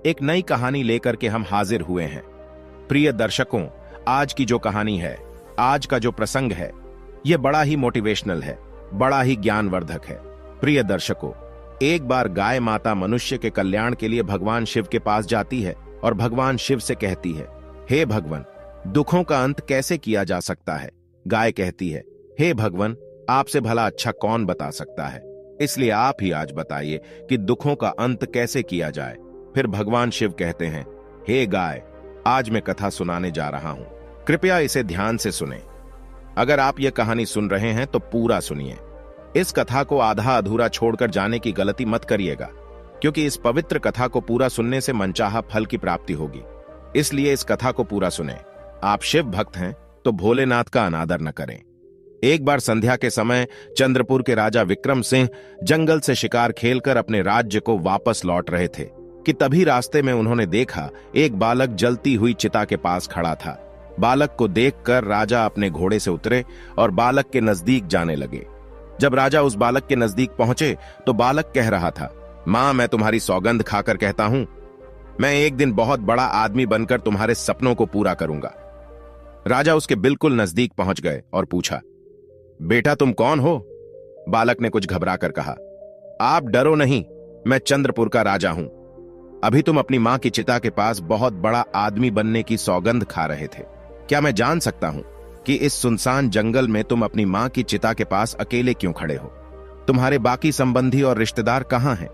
एक नई कहानी लेकर के हम हाजिर हुए हैं। प्रिय दर्शकों, आज की जो कहानी है, आज का जो प्रसंग है, यह बड़ा ही मोटिवेशनल है, बड़ा ही ज्ञानवर्धक है। प्रिय दर्शकों, एक बार गाय माता मनुष्य के कल्याण के लिए भगवान शिव के पास जाती है और भगवान शिव से कहती है, हे भगवान, दुखों का अंत कैसे किया जा सकता है। गाय कहती है, हे भगवान, आपसे भला अच्छा कौन बता सकता है, इसलिए आप ही आज बताइए कि दुखों का अंत कैसे किया जाए। फिर भगवान शिव कहते हैं, हे गाय, आज मैं कथा सुनाने जा रहा हूं, कृपया इसे ध्यान से सुनें। अगर आप यह कहानी सुन रहे हैं तो पूरा सुनिए। इस कथा को आधा अधूरा छोड़कर जाने की गलती मत करिएगा, क्योंकि इस पवित्र कथा को पूरा सुनने से मनचाहा फल की प्राप्ति होगी। इसलिए इस कथा को पूरा सुनें। आप शिव भक्त हैं तो भोलेनाथ का अनादर न करें। एक बार संध्या के समय चंद्रपुर के राजा विक्रम सिंह जंगल से शिकार खेलकर अपने राज्य को वापस लौट रहे थे कि तभी रास्ते में उन्होंने देखा एक बालक जलती हुई चिता के पास खड़ा था। बालक को देखकर राजा अपने घोड़े से उतरे और बालक के नजदीक जाने लगे। जब राजा उस बालक के नजदीक पहुंचे तो बालक कह रहा था, मां, मैं तुम्हारी सौगंध खाकर कहता हूं, मैं एक दिन बहुत बड़ा आदमी बनकर तुम्हारे सपनों को पूरा करूंगा। राजा उसके बिल्कुल नजदीक पहुंच गए और पूछा, बेटा तुम कौन हो? बालक ने कुछ घबरा कर कहा, आप डरो नहीं, मैं चंद्रपुर का राजा हूं। अभी तुम अपनी मां की चिता के पास बहुत बड़ा आदमी बनने की सौगंध खा रहे थे। क्या मैं जान सकता हूं कि इस सुनसान जंगल में तुम अपनी मां की चिता के पास अकेले क्यों खड़े हो? तुम्हारे बाकी संबंधी और रिश्तेदार कहां हैं?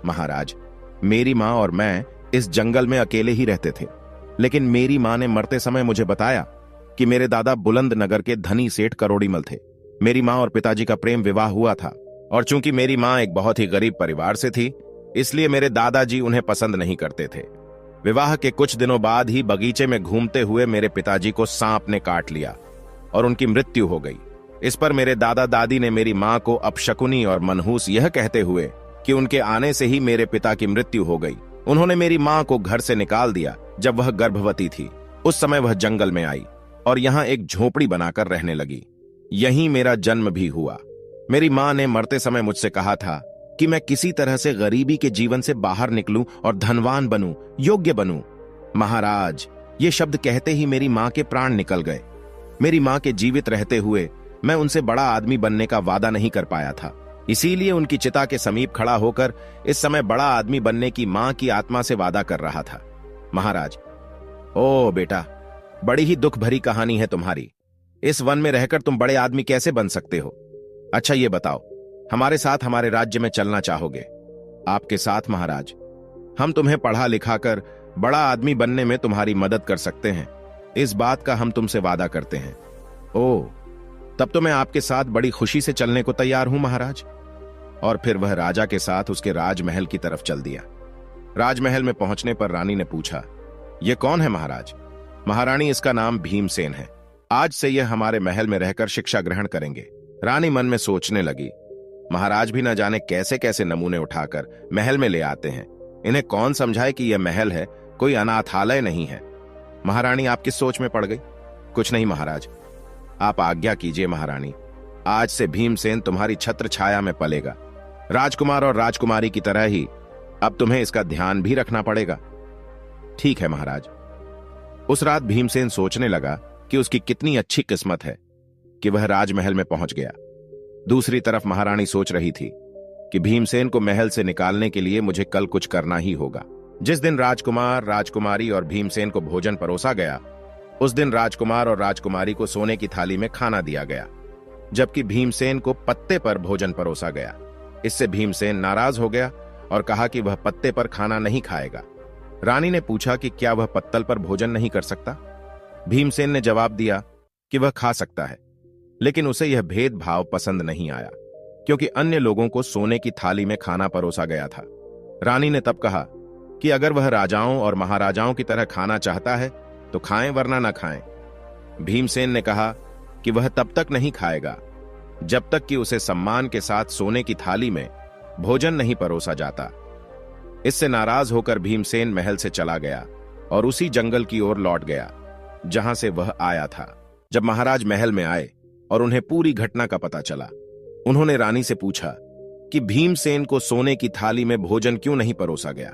महाराज, मेरी मां और मैं इस जंगल में अकेले ही रहते थे, लेकिन मेरी मां ने मरते समय मुझे बताया कि मेरे दादा बुलंद नगर के धनी सेठ करोड़ीमल थे। मेरी मां और पिताजी का प्रेम विवाह हुआ था, और चूंकि मेरी मां एक बहुत ही गरीब परिवार से थी, इसलिए मेरे दादाजी उन्हें पसंद नहीं करते थे। विवाह के कुछ दिनों बाद ही बगीचे में घूमते हुए मेरे पिताजी को सांप ने काट लिया और उनकी मृत्यु हो गई। इस पर मेरे दादा दादी ने मेरी मां को अपशकुनी और मनहूस यह कहते हुए कि उनके आने से ही मेरे पिता की मृत्यु हो गई, उन्होंने मेरी मां को घर से निकाल दिया। जब वह गर्भवती थी उस समय वह जंगल में आई और यहां एक झोपड़ी बनाकर रहने लगी। यहीं मेरा जन्म भी हुआ। मेरी मां ने मरते समय मुझसे कहा था कि मैं किसी तरह से गरीबी के जीवन से बाहर निकलूं और धनवान बनूं, योग्य बनूं। महाराज, ये शब्द कहते ही मेरी मां के प्राण निकल गए। मेरी मां के जीवित रहते हुए मैं उनसे बड़ा आदमी बनने का वादा नहीं कर पाया था, इसीलिए उनकी चिता के समीप खड़ा होकर इस समय बड़ा आदमी बनने की मां की आत्मा से वादा कर रहा था। महाराज, ओ बेटा, बड़ी ही दुख भरी कहानी है तुम्हारी। इस वन में रहकर तुम बड़े आदमी कैसे बन सकते हो? अच्छा ये बताओ, हमारे साथ हमारे राज्य में चलना चाहोगे? आपके साथ महाराज, हम तुम्हें पढ़ा लिखा कर बड़ा आदमी बनने में तुम्हारी मदद कर सकते हैं, इस बात का हम तुमसे वादा करते हैं। ओह, तब तो मैं आपके साथ बड़ी खुशी से चलने को तैयार हूं महाराज। और फिर वह राजा के साथ उसके राजमहल की तरफ चल दिया। राजमहल में पहुंचने पर रानी ने पूछा, यह कौन है महाराज? महारानी, इसका नाम भीमसेन है। आज से यह हमारे महल में रहकर शिक्षा ग्रहण करेंगे। रानी मन में सोचने लगी, महाराज भी न जाने कैसे कैसे नमूने उठाकर महल में ले आते हैं, इन्हें कौन समझाए कि यह महल है, कोई अनाथालय नहीं है। महारानी आप किस सोच में पड़ गई? कुछ नहीं महाराज, आप आज्ञा कीजिए महारानी। आज से भीमसेन तुम्हारी छत्र छाया में पलेगा। राजकुमार और राजकुमारी की तरह ही अब तुम्हें इसका ध्यान भी रखना पड़ेगा। ठीक है महाराज। उस रात भीमसेन सोचने लगा कि उसकी कितनी अच्छी किस्मत है कि वह राजमहल में पहुंच गया। दूसरी तरफ महारानी सोच रही थी कि भीमसेन को महल से निकालने के लिए मुझे कल कुछ करना ही होगा। जिस दिन राजकुमार, राजकुमारी और भीमसेन को भोजन परोसा गया, उस दिन राजकुमार और राजकुमारी को सोने की थाली में खाना दिया गया, जबकि भीमसेन को पत्ते पर भोजन परोसा गया। इससे भीमसेन नाराज हो गया और कहा कि वह पत्ते पर खाना नहीं खाएगा। रानी ने पूछा कि क्या वह पत्तल पर भोजन नहीं कर सकता? भीमसेन ने जवाब दिया कि वह खा सकता है, लेकिन उसे यह भेदभाव पसंद नहीं आया, क्योंकि अन्य लोगों को सोने की थाली में खाना परोसा गया था। रानी ने तब कहा कि अगर वह राजाओं और महाराजाओं की तरह खाना चाहता है तो खाएं, वरना ना खाएं। भीमसेन ने कहा कि वह तब तक नहीं खाएगा जब तक कि उसे सम्मान के साथ सोने की थाली में भोजन नहीं परोसा जाता। इससे नाराज होकर भीमसेन महल से चला गया और उसी जंगल की ओर लौट गया जहां से वह आया था। जब महाराज महल में आए और उन्हें पूरी घटना का पता चला, उन्होंने रानी से पूछा कि भीमसेन को सोने की थाली में भोजन क्यों नहीं परोसा गया।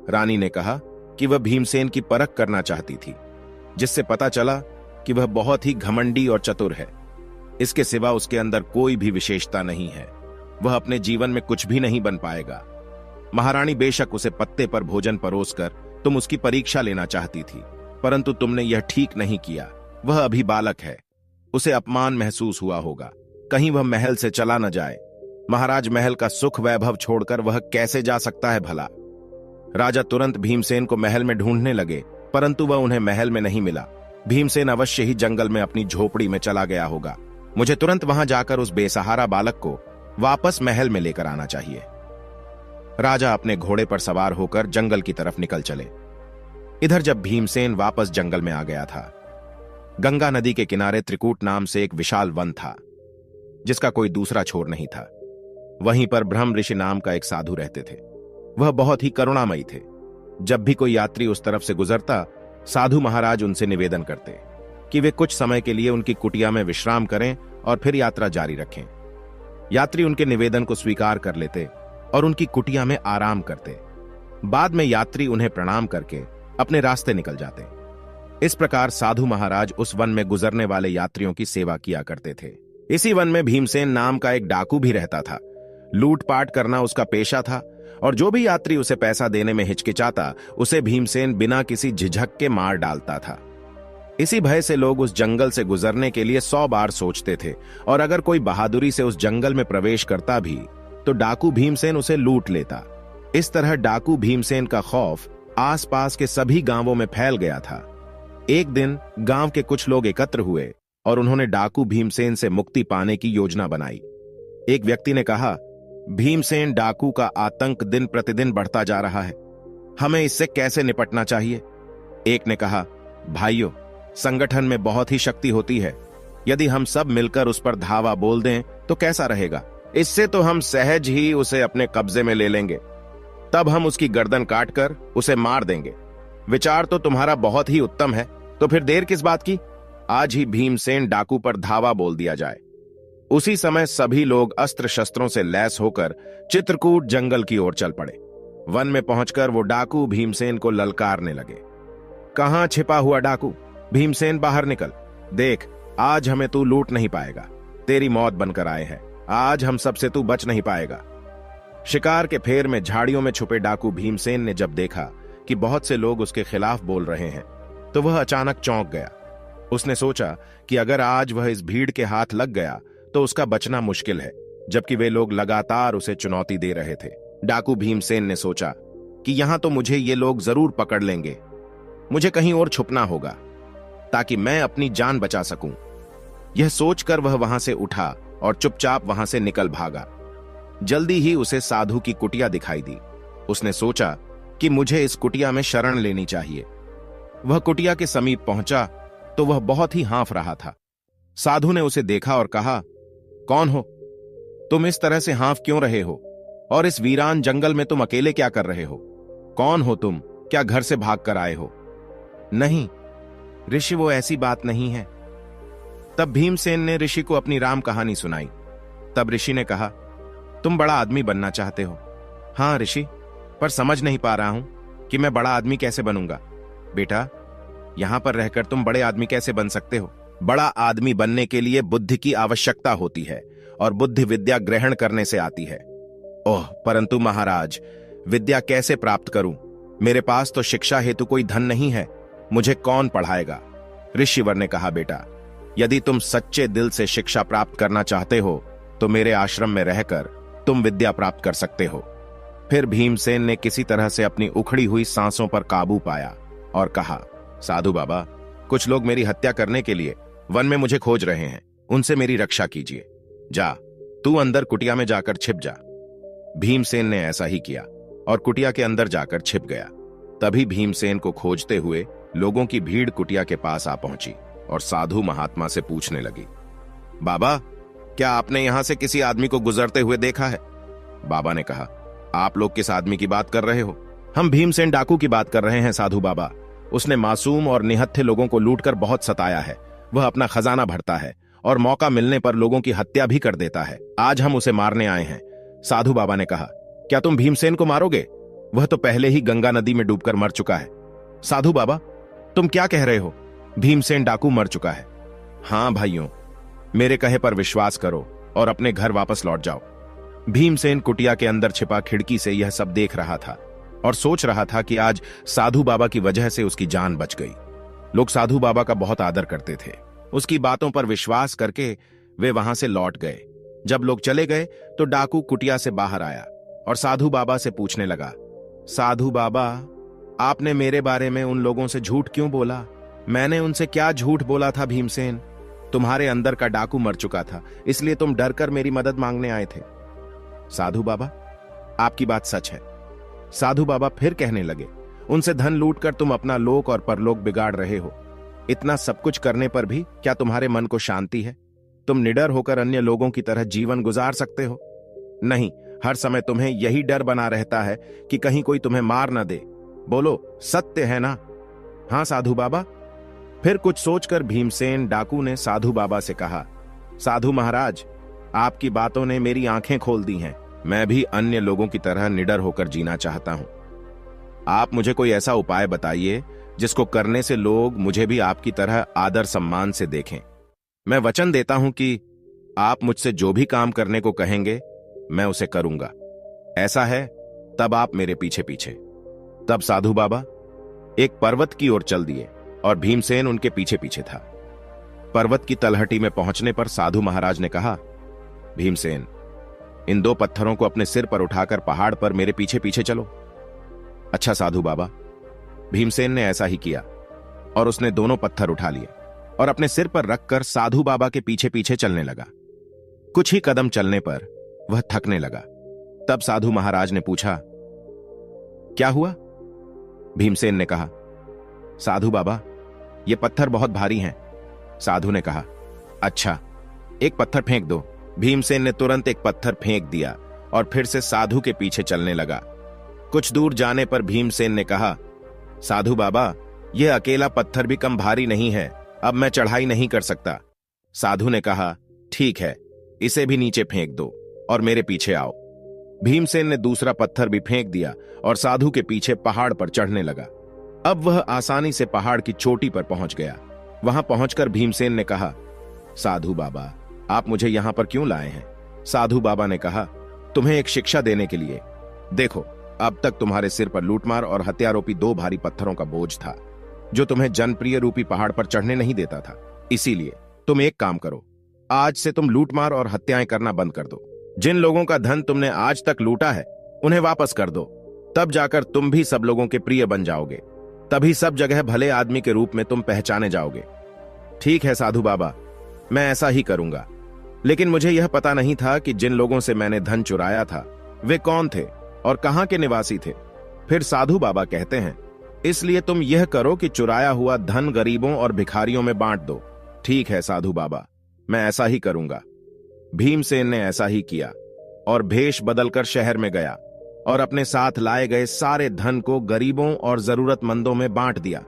रानी ने कहा कि वह भीमसेन की परख करना चाहती थी, जिससे पता चला कि वह बहुत ही घमंडी और चतुर है। इसके सिवा उसके अंदर कोई भी विशेषता नहीं है। वह अपने जीवन में कुछ भी नहीं बन पाएगा। महारानी, बेशक उसे पत्ते पर भोजन परोसकर तुम उसकी परीक्षा लेना चाहती थी, परंतु तुमने यह ठीक नहीं किया। वह अभी बालक है, उसे अपमान महसूस हुआ होगा। कहीं वह महल से चला न जाए। महाराज, महल का सुख वैभव छोड़कर वह कैसे जा सकता है भला? राजा तुरंत भीमसेन को महल में ढूंढने लगे, परंतु वह उन्हें महल में नहीं मिला। भीमसेन अवश्य ही जंगल में अपनी झोपड़ी में चला गया होगा। मुझे तुरंत वहां जाकर उस बेसहारा बालक को वापस महल में लेकर आना चाहिए। राजा अपने घोड़े पर सवार होकर जंगल की तरफ निकल चले। इधर जब भीमसेन वापस जंगल में आ गया था, गंगा नदी के किनारे त्रिकूट नाम से एक विशाल वन था, जिसका कोई दूसरा छोर नहीं था। वहीं पर ब्रह्म ऋषि नाम का एक साधु रहते थे। वह बहुत ही करुणामयी थे। जब भी कोई यात्री उस तरफ से गुजरता, साधु महाराज उनसे निवेदन करते कि वे कुछ समय के लिए उनकी कुटिया में विश्राम करें और फिर यात्रा जारी रखें। यात्री उनके निवेदन को स्वीकार कर लेते और उनकी कुटिया में आराम करते। बाद में यात्री उन्हें प्रणाम करके अपने रास्ते निकल जाते। इस प्रकार साधु महाराज उस वन में गुजरने वाले यात्रियों की सेवा किया करते थे। इसी वन में भीमसेन नाम का एक डाकू भी रहता था। लूटपाट करना उसका पेशा था और जो भी यात्री उसे पैसा देने में हिचकिचाता, उसे भीमसेन बिना किसी झिझक के मार डालता था। इसी भय से लोग उस जंगल से गुजरने के लिए 100 बार सोचते थे, और अगर कोई बहादुरी से उस जंगल में प्रवेश करता भी तो डाकू भीमसेन उसे लूट लेता। इस तरह डाकू भीमसेन का खौफ आसपास के सभी गांवों में फैल गया था। एक दिन गांव के कुछ लोग एकत्र हुए और उन्होंने डाकू भीमसेन से मुक्ति पाने की योजना बनाई। एक व्यक्ति ने कहा, भीमसेन डाकू का आतंक दिन प्रतिदिन बढ़ता जा रहा है, हमें इससे कैसे निपटना चाहिए? एक ने कहा, भाइयों, संगठन में बहुत ही शक्ति होती है। यदि हम सब मिलकर उस पर धावा बोल दें तो कैसा रहेगा? इससे तो हम सहज ही उसे अपने कब्जे में ले लेंगे। तब हम उसकी गर्दन काटकर उसे मार देंगे। विचार तो तुम्हारा बहुत ही उत्तम है, तो फिर देर किस बात की? आज ही भीमसेन डाकू पर धावा बोल दिया जाए। उसी समय सभी लोग अस्त्र शस्त्रों से लैस होकर चित्रकूट जंगल की ओर चल पड़े। वन में पहुंचकर वो डाकू भीमसेन को ललकारने लगे। कहां छिपा हुआ डाकू? भीमसेन, बाहर निकल। देख, आज हमें तू लूट नहीं पाएगा। तेरी मौत बनकर आए हैं। आज हम सबसे तू बच नहीं पाएगा। शिकार के फेर में झाड़ियों में छुपे डाकू भीमसेन ने जब देखा कि बहुत से लोग उसके खिलाफ बोल रहे हैं, तो वह अचानक चौंक गया। उसने सोचा कि अगर आज वह इस भीड़ के हाथ लग गया तो उसका बचना मुश्किल है, जबकि वे लोग लगातार उसे चुनौती दे रहे थे। डाकू भीमसेन ने सोचा कि यहां तो मुझे ये लोग जरूर पकड़ लेंगे। मुझे कहीं और छुपना होगा ताकि मैं अपनी जान बचा सकूं। यह सोचकर वह वहां से उठा और चुपचाप वहां से निकल भागा। जल्दी ही उसे साधु की कुटिया दिखाई दी। उसने सोचा कि मुझे इस कुटिया में शरण लेनी चाहिए। वह कुटिया के समीप पहुंचा तो वह बहुत ही हाँफ रहा था। साधु ने उसे देखा और कहा, कौन हो तुम? इस तरह से हाँफ क्यों रहे हो? और इस वीरान जंगल में तुम अकेले क्या कर रहे हो? कौन हो तुम? क्या घर से भाग कर आए हो? नहीं ऋषि, वो ऐसी बात नहीं है। तब भीमसेन ने ऋषि को अपनी राम कहानी सुनाई। तब ऋषि ने कहा, तुम बड़ा आदमी बनना चाहते हो? हां ऋषि, पर समझ नहीं पा रहा हूं कि मैं बड़ा आदमी कैसे बनूंगा। बेटा, यहां पर रहकर तुम बड़े आदमी कैसे बन सकते हो? बड़ा आदमी बनने के लिए बुद्धि की आवश्यकता होती है, और बुद्धि विद्या ग्रहण करने से आती है। ओह, परंतु महाराज, विद्या कैसे प्राप्त करूं? मेरे पास तो शिक्षा हेतु कोई धन नहीं है। मुझे कौन पढ़ाएगा? ऋषिवर ने कहा, बेटा, यदि तुम सच्चे दिल से शिक्षा प्राप्त करना चाहते हो तो मेरे आश्रम में रहकर तुम विद्या प्राप्त कर सकते हो। फिर भीमसेन ने किसी तरह से अपनी उखड़ी हुई सांसों पर काबू पाया और कहा, साधु बाबा, कुछ लोग मेरी हत्या करने के लिए वन में मुझे खोज रहे हैं। उनसे मेरी रक्षा कीजिए। जा, तू अंदर कुटिया में जाकर छिप जा। भीमसेन ने ऐसा ही किया और कुटिया के अंदर जाकर छिप गया। तभी भीमसेन को खोजते हुए लोगों की भीड़ कुटिया के पास आ पहुंची और साधु महात्मा से पूछने लगी, बाबा, क्या आपने यहां से किसी आदमी को गुजरते हुए देखा है? बाबा ने कहा, आप लोग किस आदमी की बात कर रहे हो? हम भीमसेन डाकू की बात कर रहे हैं साधु बाबा। उसने मासूम और निहत्थे लोगों को लूटकर बहुत सताया है। वह अपना खजाना भरता है और मौका मिलने पर लोगों की हत्या भी कर देता है। आज हम उसे मारने आए हैं। साधु बाबा ने कहा, क्या तुम भीमसेन को मारोगे? वह तो पहले ही गंगा नदी में डूबकर मर चुका है। साधु बाबा, तुम क्या कह रहे हो? भीमसेन डाकू मर चुका है। हां भाइयों, मेरे कहे पर विश्वास करो और अपने घर वापस लौट जाओ। भीमसेन कुटिया के अंदर छिपा खिड़की से यह सब देख रहा था और सोच रहा था कि आज साधु बाबा की वजह से उसकी जान बच गई। लोग साधु बाबा का बहुत आदर करते थे। उसकी बातों पर विश्वास करके वे वहां से लौट गए। जब लोग चले गए तो डाकू कुटिया से बाहर आया और साधु बाबा से पूछने लगा, साधु बाबा, आपने मेरे बारे में उन लोगों से झूठ क्यों बोला? मैंने उनसे क्या झूठ बोला था भीमसेन? तुम्हारे अंदर का डाकू मर चुका था, इसलिए तुम डरकर मेरी मदद मांगने आए थे। साधु बाबा, आपकी बात सच है। साधु बाबा फिर कहने लगे, उनसे धन लूटकर तुम अपना लोक और परलोक बिगाड़ रहे हो। इतना सब कुछ करने पर भी क्या तुम्हारे मन को शांति है? तुम निडर होकर अन्य लोगों की तरह जीवन गुजार सकते हो? नहीं, हर समय तुम्हें यही डर बना रहता है कि कहीं कोई तुम्हें मार न दे। बोलो, सत्य है ना? हां साधु बाबा। फिर कुछ सोचकर भीमसेन डाकू ने साधु बाबा से कहा, साधु महाराज, आपकी बातों ने मेरी आंखें खोल दी हैं। मैं भी अन्य लोगों की तरह निडर होकर जीना चाहता हूं। आप मुझे कोई ऐसा उपाय बताइए जिसको करने से लोग मुझे भी आपकी तरह आदर सम्मान से देखें। मैं वचन देता हूं कि आप मुझसे जो भी काम करने को कहेंगे मैं उसे करूंगा। ऐसा है तब आप मेरे पीछे पीछे। तब साधु बाबा एक पर्वत की ओर चल दिए और भीमसेन उनके पीछे पीछे था। पर्वत की तलहटी में पहुंचने पर साधु महाराज ने कहा, भीमसेन, इन 2 पत्थरों को अपने सिर पर उठाकर पहाड़ पर मेरे पीछे पीछे चलो। अच्छा साधु बाबा। भीमसेन ने ऐसा ही किया और उसने दोनों पत्थर उठा लिए और अपने सिर पर रखकर साधु बाबा के पीछे पीछे चलने लगा। कुछ ही कदम चलने पर वह थकने लगा। तब साधु महाराज ने पूछा, क्या हुआ? भीमसेन ने कहा, साधु बाबा, ये पत्थर बहुत भारी हैं। साधु ने कहा, अच्छा, एक पत्थर फेंक दो। भीमसेन ने तुरंत एक पत्थर फेंक दिया और फिर से साधु के पीछे चलने लगा। कुछ दूर जाने पर भीमसेन ने कहा, साधु बाबा, यह अकेला पत्थर भी कम भारी नहीं है, अब मैं चढ़ाई नहीं कर सकता। साधु ने कहा, ठीक है, इसे भी नीचे फेंक दो और मेरे पीछे आओ। भीमसेन ने दूसरा पत्थर भी फेंक दिया और साधु के पीछे पहाड़ पर चढ़ने लगा। अब वह आसानी से पहाड़ की चोटी पर पहुंच गया। वहां पहुंचकर भीमसेन ने कहा, साधु बाबा, आप मुझे यहां पर क्यों लाए हैं? साधु बाबा ने कहा, तुम्हें एक शिक्षा देने के लिए। देखो, अब तक तुम्हारे सिर पर लूटमार और हत्यारोपी 2 भारी पत्थरों का बोझ था, जो तुम्हें जनप्रिय रूपी पहाड़ पर चढ़ने नहीं देता था। इसीलिए तुम एक काम करो, आज से तुम लूटमार और हत्याएं करना बंद कर दो। जिन लोगों का धन तुमने आज तक लूटा है उन्हें वापस कर दो। तब जाकर तुम भी सब लोगों के प्रिय बन जाओगे। तभी सब जगह भले आदमी के रूप में तुम पहचाने जाओगे। ठीक है साधु बाबा, मैं ऐसा ही करूंगा। लेकिन मुझे यह पता नहीं था कि जिन लोगों से मैंने धन चुराया था वे कौन थे और कहां के निवासी थे। फिर साधु बाबा कहते हैं, इसलिए तुम यह करो कि चुराया हुआ धन गरीबों और भिखारियों में बांट दो। ठीक है साधु बाबा, मैं ऐसा ही करूंगा। भीमसेन ने ऐसा ही किया और भेष बदलकर शहर में गया और अपने साथ लाए गए सारे धन को गरीबों और जरूरतमंदों में बांट दिया।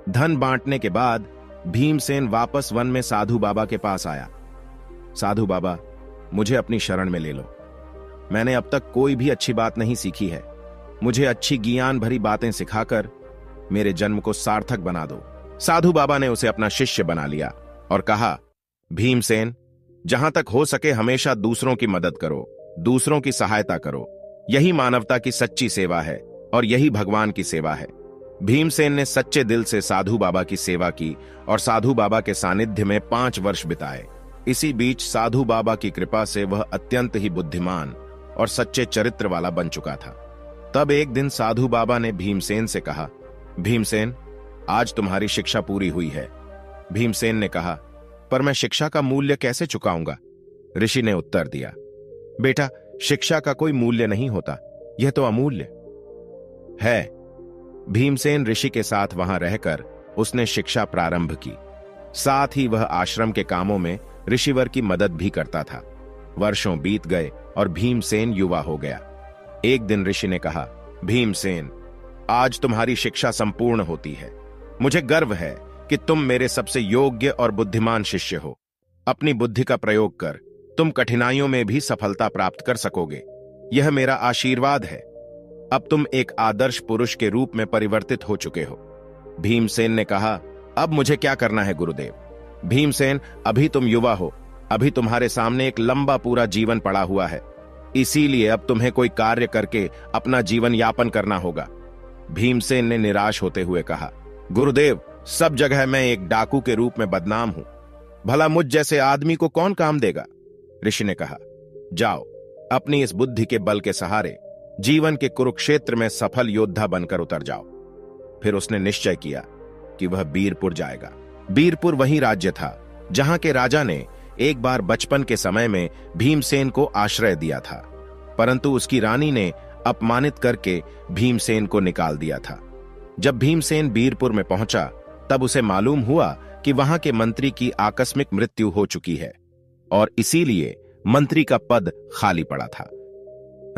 धन बांटने के बाद भीमसेन वापस वन में साधु बाबा के पास आया। साधु बाबा, मुझे अपनी शरण में ले लो। मैंने अब तक कोई भी अच्छी बात नहीं सीखी है। मुझे अच्छी ज्ञान भरी बातें सिखाकर मेरे जन्म को सार्थक बना दो। साधु बाबा ने उसे अपना शिष्य बना लिया और कहा, भीमसेन, जहां तक हो सके हमेशा दूसरों की मदद करो, दूसरों की सहायता करो। यही मानवता की सच्ची सेवा है और यही भगवान की सेवा है। भीमसेन ने सच्चे दिल से साधु बाबा की सेवा की और साधु बाबा के सानिध्य में 5 वर्ष बिताए। इसी बीच साधु बाबा की कृपा से वह अत्यंत ही बुद्धिमान और सच्चे चरित्र वाला बन चुका था। तब एक दिन साधु बाबा ने भीमसेन से कहा, भीमसेन, आज तुम्हारी शिक्षा पूरी हुई है। भीमसेन ने कहा, पर मैं शिक्षा का मूल्य कैसे चुकाऊंगा? ऋषि ने उत्तर दिया, बेटा, शिक्षा का कोई मूल्य नहीं होता, यह तो अमूल्य है। भीमसेन ऋषि के साथ वहां रहकर उसने शिक्षा प्रारंभ की। साथ ही वह आश्रम के कामों में ऋषिवर की मदद भी करता था। वर्षों बीत गए और भीमसेन युवा हो गया। एक दिन ऋषि ने कहा, भीमसेन, आज तुम्हारी शिक्षा संपूर्ण होती है। मुझे गर्व है कि तुम मेरे सबसे योग्य और बुद्धिमान शिष्य हो। अपनी बुद्धि का प्रयोग कर तुम कठिनाइयों में भी सफलता प्राप्त कर सकोगे। यह मेरा आशीर्वाद है। अब तुम एक आदर्श पुरुष के रूप में परिवर्तित हो चुके हो। भीमसेन ने कहा, अब मुझे क्या करना है गुरुदेव? भीमसेन, अभी तुम युवा हो, अभी तुम्हारे सामने एक लंबा पूरा जीवन पड़ा हुआ है, इसीलिए अब तुम्हें कोई कार्य करके अपना जीवन यापन करना होगा। भीमसेन ने निराश होते हुए कहा, गुरुदेव, सब जगह मैं एक डाकू के रूप में बदनाम हूं, भला मुझ जैसे आदमी को कौन काम देगा? ऋषि ने कहा, जाओ, अपनी इस बुद्धि के बल के सहारे जीवन के कुरुक्षेत्र में सफल योद्धा बनकर उतर जाओ। फिर उसने निश्चय किया कि वह बीरपुर जाएगा। बीरपुर वही राज्य था जहां के राजा ने एक बार बचपन के समय में भीमसेन को आश्रय दिया था, परंतु उसकी रानी ने अपमानित करके भीमसेन को निकाल दिया था। जब भीमसेन बीरपुर में पहुंचा तब उसे मालूम हुआ कि वहां के मंत्री की आकस्मिक मृत्यु हो चुकी है और इसीलिए मंत्री का पद खाली पड़ा था।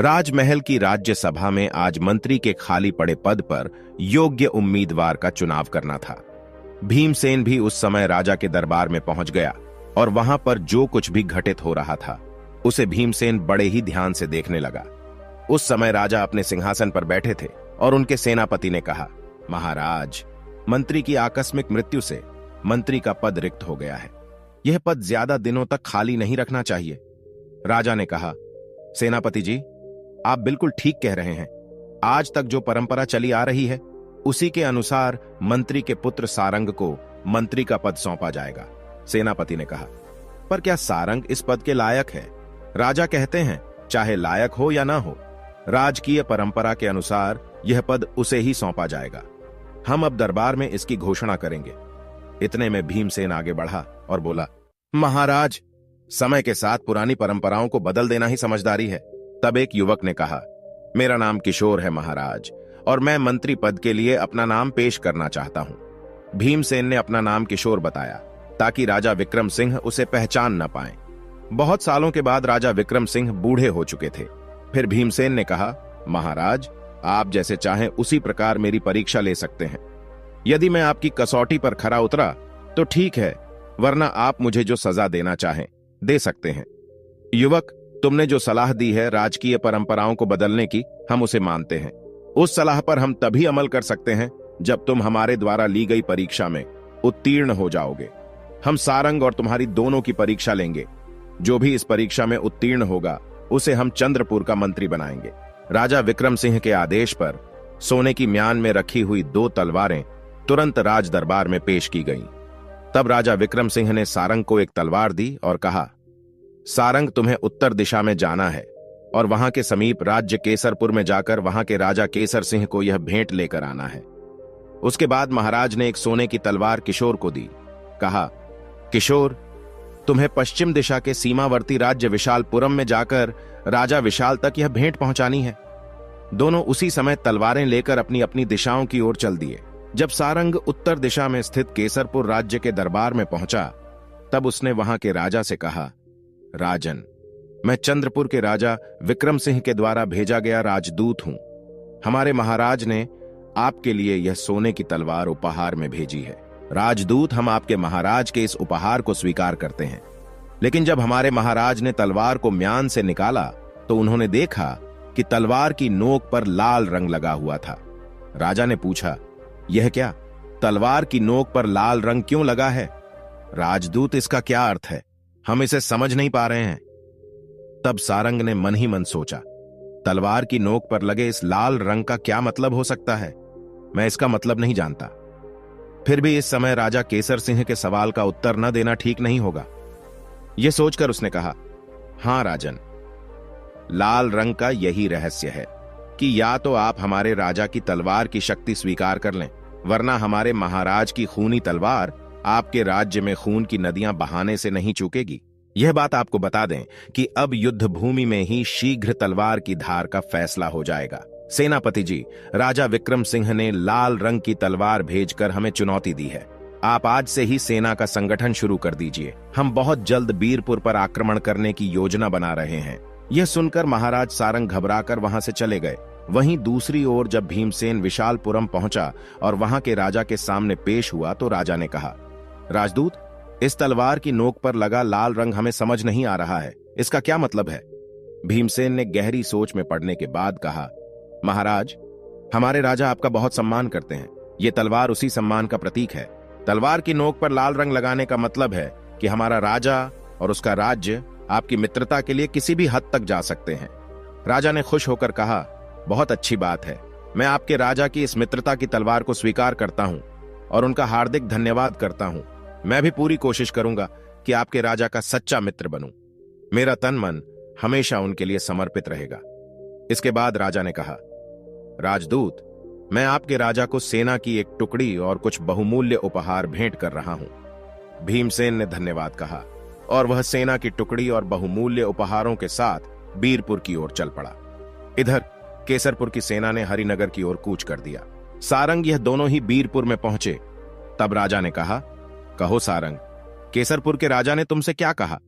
राजमहल की राज्यसभा में आज मंत्री के खाली पड़े पद पर योग्य उम्मीदवार का चुनाव करना था। भीमसेन भी उस समय राजा के दरबार में पहुंच गया और वहां पर जो कुछ भी घटित हो रहा था उसे भीमसेन बड़े ही ध्यान से देखने लगा। उस समय राजा अपने सिंहासन पर बैठे थे और उनके सेनापति ने कहा, महाराज, मंत्री की आकस्मिक मृत्यु से मंत्री का पद रिक्त हो गया है। यह पद ज्यादा दिनों तक खाली नहीं रखना चाहिए। राजा ने कहा, सेनापति जी, आप बिल्कुल ठीक कह रहे हैं। आज तक जो परंपरा चली आ रही है उसी के अनुसार मंत्री के पुत्र सारंग को मंत्री का पद सौंपा जाएगा। सेनापति ने कहा, पर क्या सारंग इस पद के लायक है? राजा कहते हैं, चाहे लायक हो या ना हो, राजकीय परंपरा के अनुसार यह पद उसे ही सौंपा जाएगा। हम अब दरबार में इसकी घोषणा करेंगे। इतने में भीमसेन आगे बढ़ा और बोला, महाराज, समय के साथ पुरानी परंपराओं को बदल देना ही समझदारी है। तब एक युवक ने कहा, मेरा नाम किशोर है महाराज, और मैं मंत्री पद के लिए अपना नाम पेश करना चाहता हूं। भीमसेन ने अपना नाम किशोर बताया ताकि राजा विक्रम सिंह उसे पहचान न पाए। बहुत सालों के बाद राजा विक्रम सिंह बूढ़े हो चुके थे। फिर भीमसेन ने कहा, महाराज, आप जैसे चाहें उसी प्रकार मेरी परीक्षा ले सकते हैं। यदि मैं आपकी कसौटी पर खरा उतरा तो ठीक है, वरना आप मुझे जो सजा देना चाहें दे सकते हैं। युवक, तुमने जो सलाह दी है राजकीय परंपराओं को बदलने की, हम उसे मानते हैं। उस सलाह पर हम तभी अमल कर सकते हैं जब तुम हमारे द्वारा ली गई परीक्षा में उत्तीर्ण हो जाओगे। हम सारंग और तुम्हारी दोनों की परीक्षा लेंगे। जो भी इस परीक्षा में उत्तीर्ण होगा उसे हम चंद्रपुर का मंत्री बनाएंगे। राजा विक्रम सिंह के आदेश पर सोने की म्यान में रखी हुई 2 तलवारें तुरंत राज दरबार में पेश की गईं। तब राजा विक्रम सिंह ने सारंग को एक तलवार दी और कहा, सारंग, तुम्हें उत्तर दिशा में जाना है और वहां के समीप राज्य केसरपुर में जाकर वहां के राजा केसर सिंह को यह भेंट लेकर आना है। उसके बाद महाराज ने एक सोने की तलवार किशोर को दी। कहा, किशोर, तुम्हें पश्चिम दिशा के सीमावर्ती राज्य विशालपुरम में जाकर राजा विशाल तक यह भेंट पहुंचानी है। दोनों उसी समय तलवारें लेकर अपनी अपनी दिशाओं की ओर चल दिए। जब सारंग उत्तर दिशा में स्थित केसरपुर राज्य के दरबार में पहुंचा तब उसने वहां के राजा से कहा, राजन, मैं चंद्रपुर के राजा विक्रम सिंह के द्वारा भेजा गया राजदूत हूं। हमारे महाराज ने आपके लिए यह सोने की तलवार उपहार में भेजी है। राजदूत, हम आपके महाराज के इस उपहार को स्वीकार करते हैं। लेकिन जब हमारे महाराज ने तलवार को म्यान से निकाला तो उन्होंने देखा कि तलवार की नोक पर लाल रंग लगा हुआ था। राजा ने पूछा, यह क्या? तलवार की नोक पर लाल रंग क्यों लगा है? राजदूत, इसका क्या अर्थ है? हम इसे समझ नहीं पा रहे हैं। तब सारंग ने मन ही मन सोचा, तलवार की नोक पर लगे इस लाल रंग का क्या मतलब हो सकता है? मैं इसका मतलब नहीं जानता। फिर भी इस समय राजा केसर सिंह के सवाल का उत्तर न देना ठीक नहीं होगा। यह सोचकर उसने कहा, हां राजन, लाल रंग का यही रहस्य है कि या तो आप हमारे राजा की तलवार की शक्ति स्वीकार कर लें, वरना हमारे महाराज की खूनी तलवार आपके राज्य में खून की नदियां बहाने से नहीं चूकेगी। यह बात आपको बता दें कि अब युद्ध भूमि में ही शीघ्र तलवार की धार का फैसला हो जाएगा। सेनापति जी, राजा विक्रम सिंह ने लाल रंग की तलवार भेजकर हमें चुनौती दी है। आप आज से ही सेना का संगठन शुरू कर दीजिए। हम बहुत जल्द बीरपुर पर आक्रमण करने की योजना बना रहे हैं। यह सुनकर महाराज सारंग घबराकर वहां से चले गए। वहीं दूसरी ओर जब भीमसेन विशालपुरम पहुंचा और वहां के राजा के सामने पेश हुआ तो राजा ने कहा, राजदूत, इस तलवार की नोक पर लगा लाल रंग हमें समझ नहीं आ रहा है। इसका क्या मतलब है? भीमसेन ने गहरी सोच में पड़ने के बाद कहा, महाराज, हमारे राजा आपका बहुत सम्मान करते हैं। ये तलवार उसी सम्मान का प्रतीक है। तलवार की नोक पर लाल रंग लगाने का मतलब है कि हमारा राजा और उसका राज्य आपकी मित्रता के लिए किसी भी हद तक जा सकते हैं। राजा ने खुश होकर कहा, बहुत अच्छी बात है। मैं आपके राजा की इस मित्रता की तलवार को स्वीकार करता हूं और उनका हार्दिक धन्यवाद करता हूं। मैं भी पूरी कोशिश करूंगा कि आपके राजा का सच्चा मित्र बनूं। मेरा तन मन हमेशा उनके लिए समर्पित रहेगा। इसके बाद राजा ने कहा, राजदूत, मैं आपके राजा को सेना की एक टुकड़ी और कुछ बहुमूल्य उपहार भेंट कर रहा हूं। भीमसेन ने धन्यवाद कहा और वह सेना की टुकड़ी और बहुमूल्य उपहारों के साथ बीरपुर की ओर चल पड़ा। इधर केसरपुर की सेना ने हरिनगर की ओर कूच कर दिया। सारंग यह दोनों ही बीरपुर में पहुंचे। तब राजा ने कहा, कहो सारंग, केसरपुर के राजा ने तुमसे क्या कहा?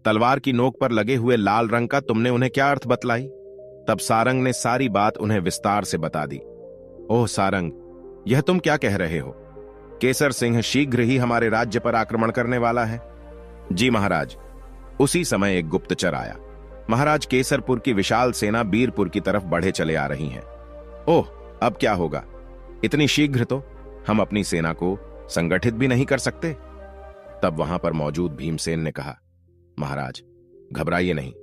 तलवार की नोक पर लगे हुए लाल रंग का तुमने उन्हें क्या अर्थ बतलाई? तब सारंग ने सारी बात उन्हें विस्तार से बता दी। ओह सारंग, यह तुम क्या कह रहे हो? केसर सिंह शीघ्र ही हमारे राज्य पर आक्रमण करने वाला है। जी महाराज। उसी समय एक गुप्तचर आया। महाराज, केसरपुर की विशाल सेना बीरपुर की तरफ बढ़े चले आ रही है। ओह, अब क्या होगा? इतनी शीघ्र तो हम अपनी सेना को संगठित भी नहीं कर सकते। तब वहां पर मौजूद भीमसेन ने कहा, महाराज घबराइए नहीं।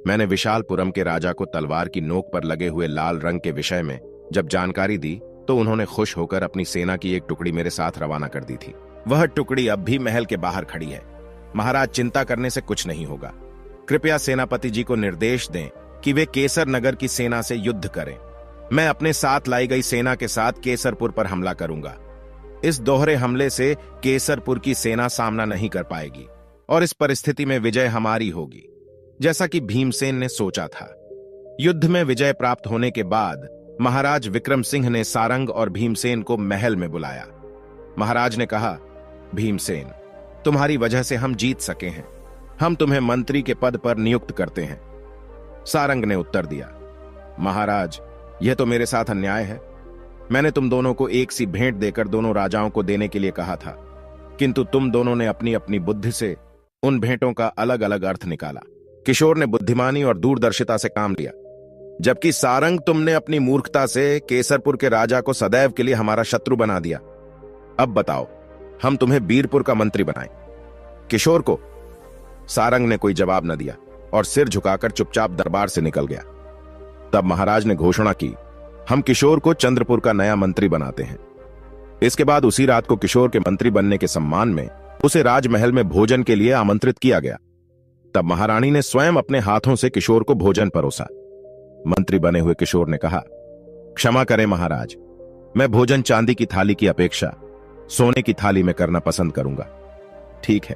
मैंने विशालपुरम के राजा को तलवार की नोक पर लगे हुए लाल रंग के विषय में जब जानकारी दी तो उन्होंने खुश होकर अपनी सेना की एक टुकड़ी मेरे साथ रवाना कर दी थी। वह टुकड़ी अब भी महल के बाहर खड़ी है। महाराज, चिंता करने से कुछ नहीं होगा। कृपया सेनापति जी को निर्देश दें कि वे केसर नगर की सेना से युद्ध करें। मैं अपने साथ लाई गई सेना के साथ केसरपुर पर हमला करूंगा। इस दोहरे हमले से केसरपुर की सेना सामना नहीं कर पाएगी और इस परिस्थिति में विजय हमारी होगी, जैसा कि भीमसेन ने सोचा था। युद्ध में विजय प्राप्त होने के बाद महाराज विक्रम सिंह ने सारंग और भीमसेन को महल में बुलाया। महाराज ने कहा, भीमसेन, तुम्हारी वजह से हम जीत सके हैं। हम तुम्हें मंत्री के पद पर नियुक्त करते हैं। सारंग ने उत्तर दिया, महाराज, यह तो मेरे साथ अन्याय है। मैंने तुम दोनों को एक सी भेंट देकर दोनों राजाओं को देने के लिए कहा था, किंतु तुम दोनों ने अपनी अपनी बुद्धि से उन भेंटों का अलग अलग अर्थ निकाला। किशोर ने बुद्धिमानी और दूरदर्शिता से काम लिया, जबकि सारंग, तुमने अपनी मूर्खता से केसरपुर के राजा को सदैव के लिए हमारा शत्रु बना दिया। अब बताओ, हम तुम्हें बीरपुर का मंत्री बनाएं? किशोर को? सारंग ने कोई जवाब न दिया और सिर झुकाकर चुपचाप दरबार से निकल गया। तब महाराज ने घोषणा की, हम किशोर को चंद्रपुर का नया मंत्री बनाते हैं। इसके बाद उसी रात को किशोर के मंत्री बनने के सम्मान में उसे राजमहल में भोजन के लिए आमंत्रित किया गया। तब महारानी ने स्वयं अपने हाथों से किशोर को भोजन परोसा। मंत्री बने हुए किशोर ने कहा, क्षमा करें महाराज, मैं भोजन चांदी की थाली की अपेक्षा सोने की थाली में करना पसंद करूंगा। ठीक है,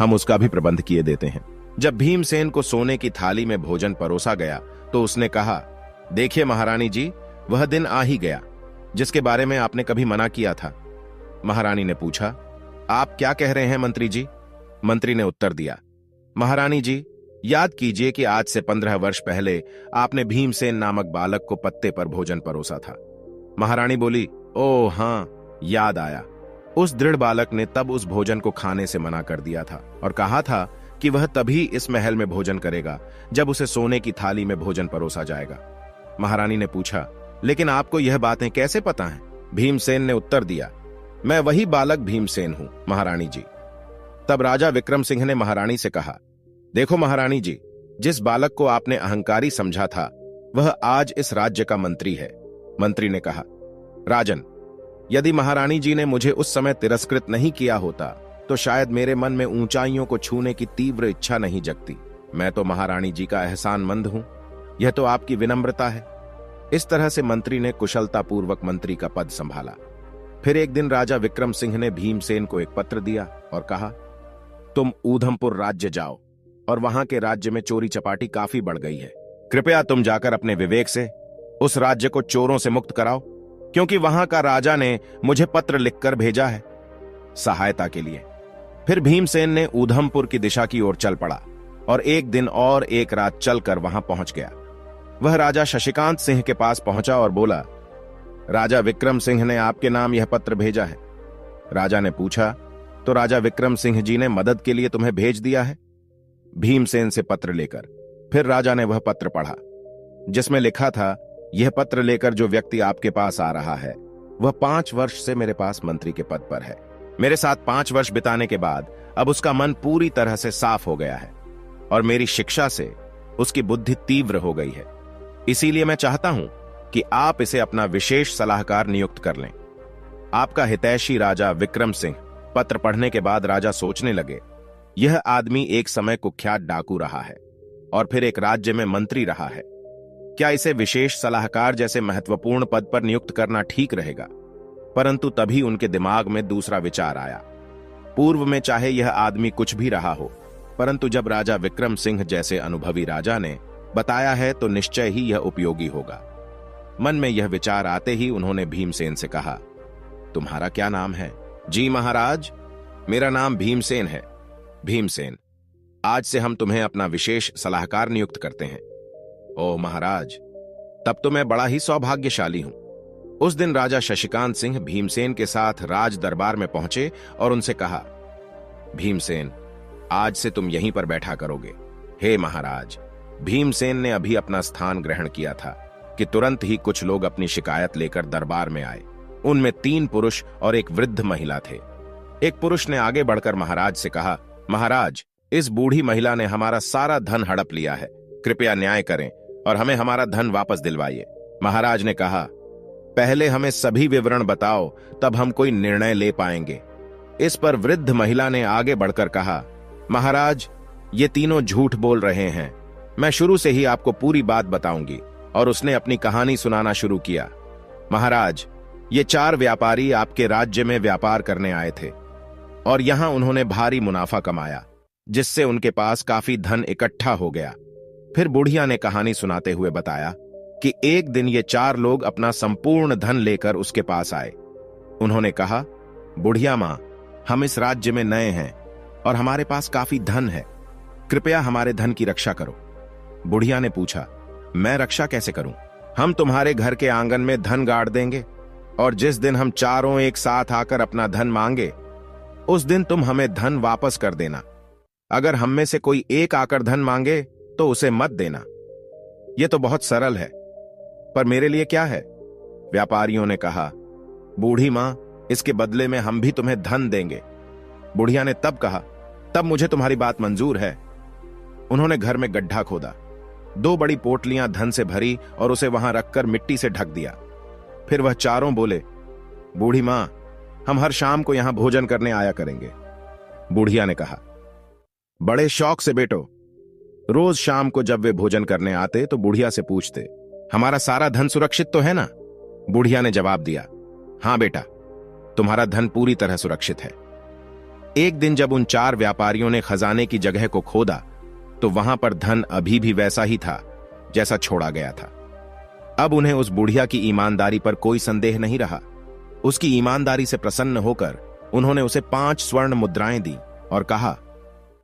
हम उसका भी प्रबंध किए देते हैं। जब भीमसेन को सोने की थाली में भोजन परोसा गया तो उसने कहा, देखिए महारानी जी, वह दिन आ ही गया जिसके बारे में आपने कभी मना किया था। महारानी ने पूछा, आप क्या कह रहे हैं मंत्री जी? मंत्री ने उत्तर दिया, महारानी जी, याद कीजिए कि आज से 15 वर्ष पहले आपने भीमसेन नामक बालक को पत्ते पर भोजन परोसा था। महारानी बोली, ओह हां, याद आया। उस दृढ़ बालक ने तब उस भोजन को खाने से मना कर दिया था और कहा था कि वह तभी इस महल में भोजन करेगा जब उसे सोने की थाली में भोजन परोसा जाएगा। महारानी ने पूछा, लेकिन आपको यह बातें कैसे पता हैं? भीमसेन ने उत्तर दिया, मैं वही बालक भीमसेन हूं महारानी जी। तब राजा विक्रम सिंह ने महारानी से कहा, देखो महारानी जी, जिस बालक को आपने अहंकारी समझा था वह आज इस राज्य का मंत्री है। मंत्री ने कहा, राजन, यदि महारानी जी ने मुझे उस समय तिरस्कृत नहीं किया होता तो शायद मेरे मन में ऊंचाइयों को छूने की तीव्र इच्छा नहीं जगती। मैं तो महारानी जी का एहसानमंद हूं, यह तो आपकी विनम्रता है। इस तरह से मंत्री ने कुशलतापूर्वक मंत्री का पद संभाला। फिर एक दिन राजा विक्रम सिंह ने भीमसेन को एक पत्र दिया और कहा, तुम ऊधमपुर राज्य जाओ और वहां के राज्य में चोरी चपाटी काफी बढ़ गई है। कृपया तुम जाकर अपने विवेक से उस राज्य को चोरों से मुक्त कराओ, क्योंकि वहां का राजा ने मुझे पत्र लिखकर भेजा है सहायता के लिए। फिर भीमसेन ने ऊधमपुर की दिशा की ओर चल पड़ा और एक दिन और एक रात चलकर वहां पहुंच गया। वह राजा शशिकांत सिंह के पास पहुंचा और बोला, राजा विक्रम सिंह ने आपके नाम यह पत्र भेजा है। राजा ने पूछा, तो राजा विक्रम सिंह जी ने मदद के लिए तुम्हें भेज दिया है? भीमसेन से पत्र लेकर फिर राजा ने वह पत्र पढ़ा, जिसमें लिखा था यह पत्र लेकर जो व्यक्ति आपके पास आ रहा है वह 5 वर्ष से मेरे पास मंत्री के पद पर है। मेरे साथ 5 वर्ष बिताने के बाद अब उसका मन पूरी तरह से साफ हो गया है और मेरी शिक्षा से उसकी बुद्धि तीव्र हो गई है। इसीलिए मैं चाहता हूं कि आप इसे अपना विशेष सलाहकार नियुक्त कर लें। आपका हितैषी राजा विक्रम सिंह। पत्र पढ़ने के बाद राजा सोचने लगे, यह आदमी एक समय कुख्यात डाकू रहा है और फिर एक राज्य में मंत्री रहा है। क्या इसे विशेष सलाहकार जैसे महत्वपूर्ण पद पर नियुक्त करना ठीक रहेगा? परंतु तभी उनके दिमाग में दूसरा विचार आया। पूर्व में चाहे यह आदमी कुछ भी रहा हो, परंतु जब राजा विक्रम सिंह जैसे अनुभवी राजा ने बताया है तो निश्चय ही यह उपयोगी होगा। मन में यह विचार आते ही उन्होंने भीमसेन से कहा, तुम्हारा क्या नाम है? जी महाराज, मेरा नाम भीमसेन है। भीमसेन, आज से हम तुम्हें अपना विशेष सलाहकार नियुक्त करते हैं। ओह महाराज, तब तो मैं बड़ा ही सौभाग्यशाली हूं। उस दिन राजा शशिकांत सिंह भीमसेन के साथ राज दरबार में पहुंचे और उनसे कहा, भीमसेन, आज से तुम यहीं पर बैठा करोगे। हे महाराज, भीमसेन ने अभी अपना स्थान ग्रहण किया था कि तुरंत ही कुछ लोग अपनी शिकायत लेकर दरबार में आए। उनमें 3 पुरुष और एक वृद्ध महिला थे। एक पुरुष ने आगे बढ़कर महाराज से कहा, महाराज, इस बूढ़ी महिला ने हमारा सारा धन हड़प लिया है। कृपया न्याय करें और हमें हमारा धन वापस दिलवाइए। महाराज ने कहा, पहले हमें सभी विवरण बताओ, तब हम कोई निर्णय ले पाएंगे। इस पर वृद्ध महिला ने आगे बढ़कर कहा, महाराज, ये तीनों झूठ बोल रहे हैं। मैं शुरू से ही आपको पूरी बात बताऊंगी। और उसने अपनी कहानी सुनाना शुरू किया। महाराज, ये 4 व्यापारी आपके राज्य में व्यापार करने आए थे और यहां उन्होंने भारी मुनाफा कमाया, जिससे उनके पास काफी धन इकट्ठा हो गया। फिर बुढ़िया ने कहानी सुनाते हुए बताया कि एक दिन ये 4 लोग अपना संपूर्ण धन लेकर उसके पास आए। उन्होंने कहा, बुढ़िया मां, हम इस राज्य में नए हैं और हमारे पास काफी धन है। कृपया हमारे धन की रक्षा करो। बुढ़िया ने पूछा, मैं रक्षा कैसे करूं? हम तुम्हारे घर के आंगन में धन गाड़ देंगे और जिस दिन हम चारों एक साथ आकर अपना धन मांगे, उस दिन तुम हमें धन वापस कर देना। अगर हम में से कोई एक आकर धन मांगे तो उसे मत देना। यह तो बहुत सरल है, पर मेरे लिए क्या है? व्यापारियों ने कहा, बूढ़ी मां, इसके बदले में हम भी तुम्हें धन देंगे। बुढ़िया ने तब कहा, तब मुझे तुम्हारी बात मंजूर है। उन्होंने घर में गड्ढा खोदा, 2 बड़ी पोटलियां धन से भरी और उसे वहां रखकर मिट्टी से ढक दिया। फिर वह चारों बोले, बूढ़ी मां, हम हर शाम को यहां भोजन करने आया करेंगे। बुढ़िया ने कहा, बड़े शौक से बेटो। रोज शाम को जब वे भोजन करने आते तो बुढ़िया से पूछते, हमारा सारा धन सुरक्षित तो है ना? बुढ़िया ने जवाब दिया, हां बेटा, तुम्हारा धन पूरी तरह सुरक्षित है। एक दिन जब उन 4 व्यापारियों ने खजाने की जगह को खोदा तो वहां पर धन अभी भी वैसा ही था जैसा छोड़ा गया था। अब उन्हें उस बुढ़िया की ईमानदारी पर कोई संदेह नहीं रहा। उसकी ईमानदारी से प्रसन्न होकर उन्होंने उसे 5 स्वर्ण मुद्राएं दी और कहा,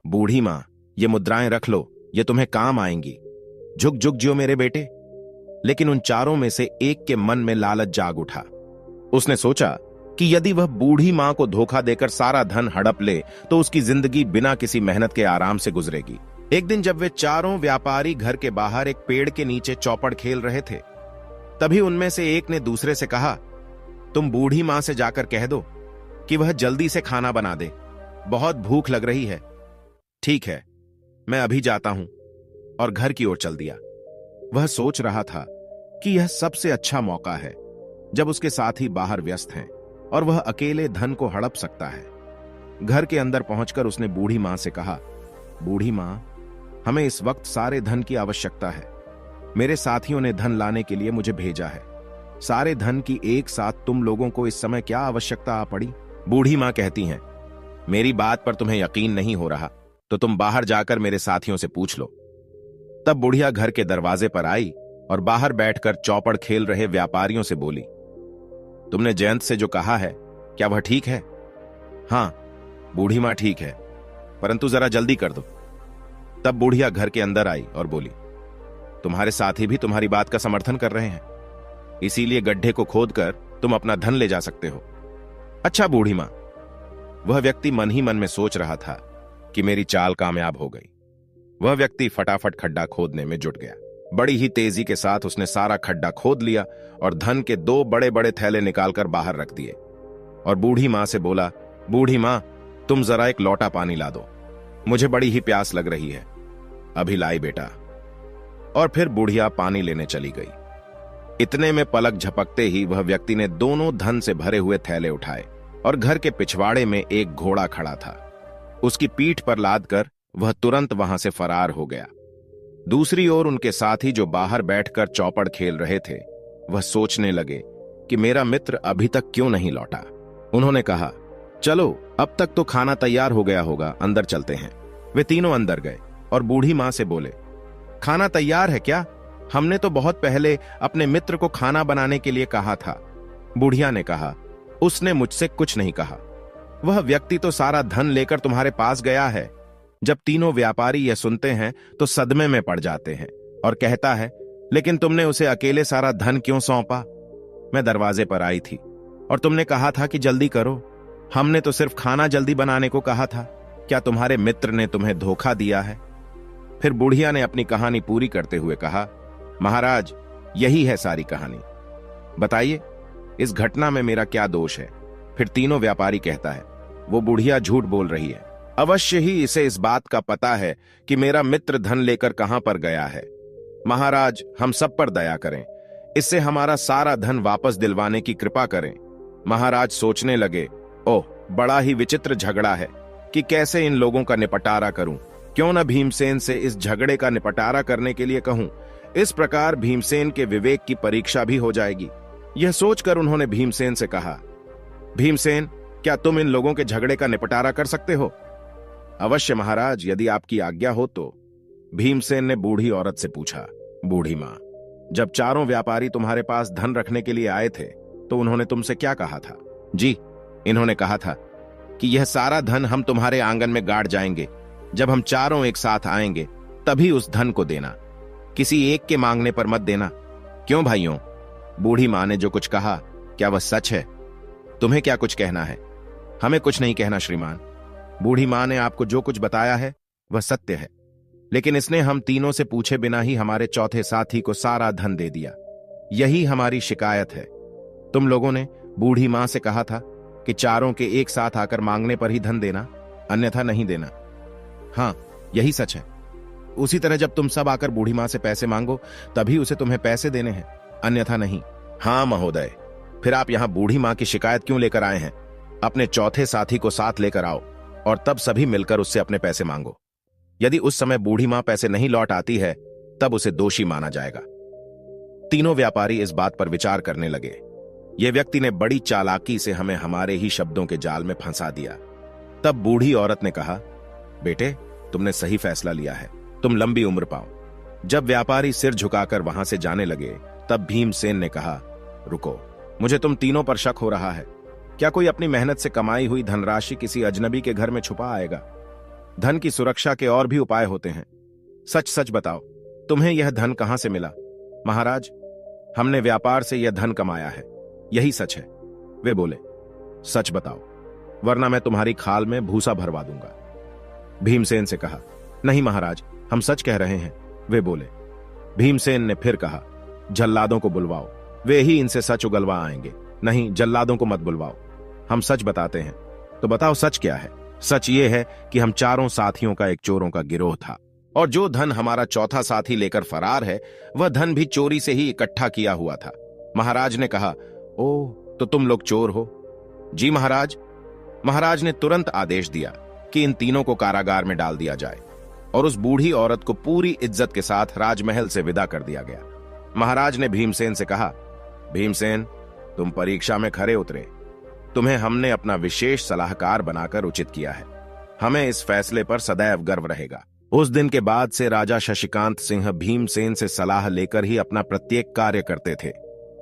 बूढ़ी मां, ये मुद्राएं रख लो, ये तुम्हें काम आएंगी। झुक झुक जियो मेरे बेटे। लेकिन उन चारों में से एक के मन में लालच जाग उठा। उसने सोचा कि यदि वह बूढ़ी मां को धोखा देकर सारा धन हड़प ले तो उसकी जिंदगी बिना किसी मेहनत के आराम से गुजरेगी। एक दिन जब वे चारों व्यापारी घर के बाहर एक पेड़ के नीचे चौपड़ खेल रहे थे, तभी उनमें से एक ने दूसरे से कहा, तुम बूढ़ी मां से जाकर कह दो कि वह जल्दी से खाना बना दे, बहुत भूख लग रही है। ठीक है, मैं अभी जाता हूं, और घर की ओर चल दिया। वह सोच रहा था कि यह सबसे अच्छा मौका है जब उसके साथी बाहर व्यस्त हैं और वह अकेले धन को हड़प सकता है। घर के अंदर पहुंचकर उसने बूढ़ी मां से कहा, बूढ़ी मां, हमें इस वक्त सारे धन की आवश्यकता है। मेरे साथियों ने धन लाने के लिए मुझे भेजा है। सारे धन की एक साथ तुम लोगों को इस समय क्या आवश्यकता आ पड़ी? बूढ़ी मां कहती हैं, मेरी बात पर तुम्हें यकीन नहीं हो रहा तो तुम बाहर जाकर मेरे साथियों से पूछ लो। तब बुढ़िया घर के दरवाजे पर आई और बाहर बैठकर चौपड़ खेल रहे व्यापारियों से बोली, तुमने जयंत से जो कहा है, क्या वह ठीक है? हां बूढ़ी मां, ठीक है, परंतु जरा जल्दी कर दो। तब बुढ़िया घर के अंदर आई और बोली, तुम्हारे साथी भी तुम्हारी बात का समर्थन कर रहे हैं, इसीलिए गड्ढे को खोदकर तुम अपना धन ले जा सकते हो। अच्छा बूढ़ी मां। वह व्यक्ति मन ही मन में सोच रहा था कि मेरी चाल कामयाब हो गई। वह व्यक्ति फटाफट खड्डा खोदने में जुट गया। बड़ी ही तेजी के साथ उसने सारा खड्डा खोद लिया और धन के 2 बड़े बड़े थैले निकालकर बाहर रख दिए और बूढ़ी मां से बोला, बूढ़ी मां, तुम जरा एक लोटा पानी ला दो, मुझे बड़ी ही प्यास लग रही है। अभी लाई बेटा। और फिर बुढ़िया पानी लेने चली गई। इतने में पलक झपकते ही वह व्यक्ति ने दोनों धन से भरे हुए थैले उठाए और घर के पिछवाड़े में एक घोड़ा खड़ा था, उसकी पीठ पर लादकर वह तुरंत वहां से फरार हो गया। दूसरी ओर उनके साथी जो बाहर बैठकर चौपड़ खेल रहे थे, वह सोचने लगे कि मेरा मित्र अभी तक क्यों नहीं लौटा। उन्होंने कहा, चलो अब तक तो खाना तैयार हो गया होगा, अंदर चलते हैं। वे तीनों अंदर गए और बूढ़ी मां से बोले, खाना तैयार है क्या? हमने तो बहुत पहले अपने मित्र को खाना बनाने के लिए कहा था। बुढ़िया ने कहा, उसने मुझसे कुछ नहीं कहा, वह व्यक्ति तो सारा धन लेकर तुम्हारे पास गया है। जब तीनों व्यापारी यह सुनते हैं तो सदमे में पड़ जाते हैं और कहता है, लेकिन तुमने उसे अकेले सारा धन क्यों सौंपा? मैं दरवाजे पर आई थी और तुमने कहा था कि जल्दी करो। हमने तो सिर्फ खाना जल्दी बनाने को कहा था। क्या तुम्हारे मित्र ने तुम्हें धोखा दिया है? फिर बुढ़िया ने अपनी कहानी पूरी करते हुए कहा, महाराज, यही है सारी कहानी। बताइए, इस घटना में मेरा क्या दोष है? फिर तीनों व्यापारी कहता है, वो बुढ़िया झूठ बोल रही है। अवश्य ही इसे इस बात का पता है कि मेरा मित्र धन लेकर कहां पर गया है। महाराज, हम सब पर दया करें, इससे हमारा सारा धन वापस दिलवाने की कृपा करें। महाराज सोचने लगे, ओह, बड़ा ही विचित्र झगड़ा है कि कैसे इन लोगों का निपटारा करूं। क्यों न भीमसेन से इस झगड़े का निपटारा करने के लिए कहूं। इस प्रकार भीमसेन के विवेक की परीक्षा भी हो जाएगी। यह सोचकर उन्होंने भीमसेन से कहा, भीमसेन, क्या तुम इन लोगों के झगड़े का निपटारा कर सकते हो? अवश्य महाराज, यदि आपकी आज्ञा हो तो। भीमसेन ने बूढ़ी औरत से पूछा, बूढ़ी मां, जब चारों व्यापारी तुम्हारे पास धन रखने के लिए आए थे तो उन्होंने तुमसे क्या कहा था? जी, इन्होंने कहा था कि यह सारा धन हम तुम्हारे आंगन में गाड़ जाएंगे। जब हम चारों एक साथ आएंगे तभी उस धन को देना, किसी एक के मांगने पर मत देना। क्यों भाइयों? बूढ़ी मां ने जो कुछ कहा, क्या वह सच है? तुम्हें क्या कुछ कहना है? हमें कुछ नहीं कहना श्रीमान। बूढ़ी मां ने आपको जो कुछ बताया है वह सत्य है, लेकिन इसने हम तीनों से पूछे बिना ही हमारे चौथे साथी को सारा धन दे दिया। यही हमारी शिकायत है। तुम लोगों ने बूढ़ी मां से कहा था कि चारों के एक साथ आकर मांगने पर ही धन देना, अन्यथा नहीं देना। हाँ, यही सच है। उसी तरह जब तुम सब आकर बूढ़ी मां से पैसे मांगो तभी उसे तुम्हें पैसे देने हैं, अन्यथा नहीं। हाँ महोदय, फिर आप यहां बूढ़ी मां की शिकायत क्यों लेकर आए हैं? अपने चौथे साथी को साथ लेकर आओ और तब सभी मिलकर उससे अपने पैसे मांगो। यदि उस समय बूढ़ी मां पैसे नहीं लौट आती है तब उसे दोषी माना जाएगा। तीनों व्यापारी इस बात पर विचार करने लगे। यह व्यक्ति ने बड़ी चालाकी से हमें हमारे ही शब्दों के जाल में फंसा दिया। तब बूढ़ी औरत ने कहा, बेटे, तुमने सही फैसला लिया है, तुम लंबी उम्र पाओ। जब व्यापारी सिर झुकाकर वहां से जाने लगे तब भीमसेन ने कहा, रुको, मुझे तुम तीनों पर शक हो रहा है। क्या कोई अपनी मेहनत से कमाई हुई धनराशि किसी अजनबी के घर में छुपा आएगा? धन की सुरक्षा के और भी उपाय होते हैं। सच सच बताओ, तुम्हें यह धन कहां से मिला? महाराज, हमने व्यापार से यह धन कमाया है, यही सच है। वे बोले, सच बताओ, वरना मैं तुम्हारी खाल में भूसा भरवा दूंगा। भीमसेन से कहा, नहीं महाराज, हम सच कह रहे हैं। वे बोले। भीमसेन ने फिर कहा, जल्लादों को बुलवाओ, वे ही इनसे सच उगलवा आएंगे। नहीं, जल्लादों को मत बुलवाओ, हम सच बताते हैं। तो बताओ सच क्या है? सच ये है कि हम चारों साथियों का एक चोरों का गिरोह था और जो धन हमारा चौथा साथी लेकर फरार है वह धन भी चोरी से ही इकट्ठा किया हुआ था। महाराज ने कहा, ओह, तो तुम लोग चोर हो? जी महाराज। महाराज ने तुरंत आदेश दिया कि इन तीनों को कारागार में डाल दिया जाए और उस बूढ़ी औरत को पूरी इज्जत के साथ राजमहल से विदा कर दिया गया। महाराज ने भीमसेन से कहा, भीमसेन, तुम परीक्षा में खरे उतरे। तुम्हें हमने अपना विशेष सलाहकार बनाकर उचित किया है। हमें इस फैसले पर सदैव गर्व रहेगा। उस दिन के बाद से राजा शशिकांत सिंह भीमसेन से सलाह लेकर ही अपना प्रत्येक कार्य करते थे।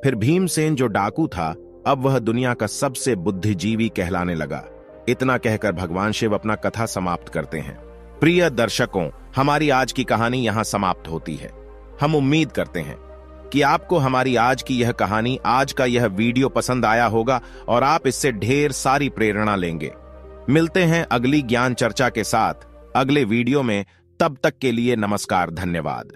फिर भीमसेन जो डाकू था, अब वह दुनिया का सबसे बुद्धिजीवी कहलाने लगा। इतना कहकर भगवान शिव अपना कथा समाप्त करते हैं। प्रिय दर्शकों, हमारी आज की कहानी यहां समाप्त होती है। हम उम्मीद करते हैं कि आपको हमारी आज की यह कहानी, आज का यह वीडियो पसंद आया होगा और आप इससे ढेर सारी प्रेरणा लेंगे। मिलते हैं अगली ज्ञान चर्चा के साथ अगले वीडियो में। तब तक के लिए नमस्कार, धन्यवाद।